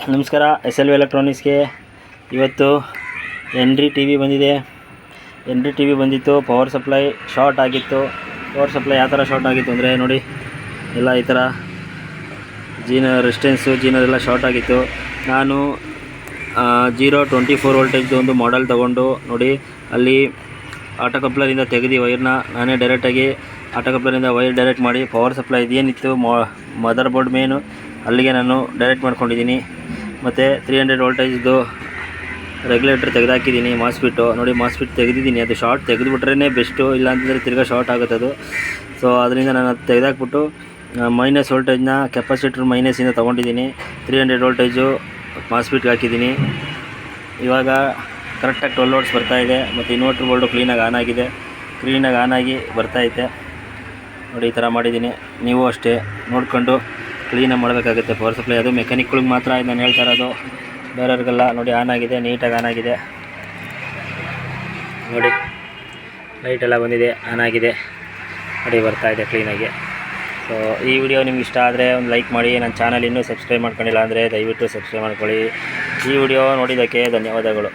ನಮಸ್ಕಾರ. SLV ಎಲೆಕ್ಟ್ರಾನಿಕ್ಸ್ಗೆ ಇವತ್ತು ಎನ್ರಿ ಟಿ ವಿ ಬಂದಿದೆ. ಎನ್ರಿ ಟಿ ವಿ ಬಂದಿತ್ತು. ಪವರ್ ಸಪ್ಲೈ ಶಾರ್ಟ್ ಆಗಿತ್ತು. ಪವರ್ ಸಪ್ಲೈ ಯಾವ ಥರ ಶಾರ್ಟ್ ಆಗಿತ್ತು ಅಂದರೆ ನೋಡಿ, ಎಲ್ಲ ಈ ಥರ ರೆಸಿಸ್ಟೆನ್ಸು ಎಲ್ಲ ಶಾರ್ಟ್ ಆಗಿತ್ತು. ನಾನು 0-24 ವೋಲ್ಟೇಜ್ದು ಒಂದು ಮಾಡೆಲ್ ತೊಗೊಂಡು ನೋಡಿ, ಅಲ್ಲಿ ಆಟೋ ಕಪ್ಲರಿಂದ ತೆಗೆದು ವೈರ್ನ ನಾನೇ ಡೈರೆಕ್ಟಾಗಿ ಆಟೋ ಕಪ್ಲರಿಂದ ವೈರ್ ಡೈರೆಕ್ಟ್ ಮಾಡಿ ಪವರ್ ಸಪ್ಲೈ ಇದೇನಿತ್ತು ಮದರ್ ಬೋರ್ಡ್ ಮೇನು ಅಲ್ಲಿಗೆ ನಾನು ಡೈರೆಕ್ಟ್ ಮಾಡ್ಕೊಂಡಿದ್ದೀನಿ. ಮತ್ತು 300 ವೋಲ್ಟೇಜ್ದು ರೆಗ್ಯುಲೇಟರ್ ತೆಗೆದಾಕಿದ್ದೀನಿ. ಮಾಸ್ಫಿಟ್ಟು ನೋಡಿ, ಮಾಸ್ಫಿಟ್ ತೆಗೆದಿದ್ದೀನಿ. ಅದು ಶಾರ್ಟ್ ತೆಗೆದುಬಿಟ್ರೇ ಬೆಸ್ಟು, ಇಲ್ಲಾಂತಂದರೆ ತಿರ್ಗಾ ಶಾರ್ಟ್ ಆಗುತ್ತೆ ಅದು. ಸೊ ಅದರಿಂದ ನಾನು ಅದು ತೆಗೆದಾಕ್ಬಿಟ್ಟು ಮೈನಸ್ ವೋಲ್ಟೇಜ್ನ ಕೆಪಾಸಿಟರ್ ಮೈನಸಿಂದ ತೊಗೊಂಡಿದ್ದೀನಿ. 300 ವೋಲ್ಟೇಜು ಮಾಸ್ಫಿಟ್ಗೆ ಹಾಕಿದ್ದೀನಿ. ಇವಾಗ ಕರೆಕ್ಟಾಗಿ 12 ವೋಲ್ಟ್ಸ್ ಬರ್ತಾಯಿದೆ. ಮತ್ತು ಇನ್ವರ್ಟರ್ ಬೋರ್ಡು ಕ್ಲೀನಾಗಿ ಆನ್ ಆಗಿ ಬರ್ತಾಯಿದೆ ನೋಡಿ. ಈ ಥರ ಮಾಡಿದ್ದೀನಿ. ನೀವು ಅಷ್ಟೇ ನೋಡಿಕೊಂಡು ಕ್ಲೀನಾಗಿ ಮಾಡಬೇಕಾಗುತ್ತೆ ಪವರ್ ಸಪ್ಲೈ. ಅದು ಮೆಕ್ಯಾನಿಕ್ಗಳಿಗೆ ಮಾತ್ರ ಇದು ನಾನು ಹೇಳ್ತಾ ಇರೋದು, ಬೇರೆಯವ್ರಿಗೆಲ್ಲ. ನೋಡಿ, ಆನ್ ಆಗಿದೆ, ನೀಟಾಗಿ ಆನ್ ಆಗಿದೆ ನೋಡಿ. ಲೈಟೆಲ್ಲ ಬಂದಿದೆ, ಆನ್ ಆಗಿದೆ ನೋಡಿ, ಬರ್ತಾಯಿದೆ ಕ್ಲೀನಾಗಿ. ಸೊ ಈ ವಿಡಿಯೋ ನಿಮ್ಗೆ ಇಷ್ಟ ಆದರೆ ಒಂದು ಲೈಕ್ ಮಾಡಿ. ನನ್ನ ಚಾನಲ್ ಇನ್ನೂ ಸಬ್ಸ್ಕ್ರೈಬ್ ಮಾಡ್ಕೊಂಡಿಲ್ಲ ಅಂದರೆ ದಯವಿಟ್ಟು ಸಬ್ಸ್ಕ್ರೈಬ್ ಮಾಡ್ಕೊಳ್ಳಿ. ಈ ವಿಡಿಯೋ ನೋಡಿದ್ದಕ್ಕೆ ಧನ್ಯವಾದಗಳು.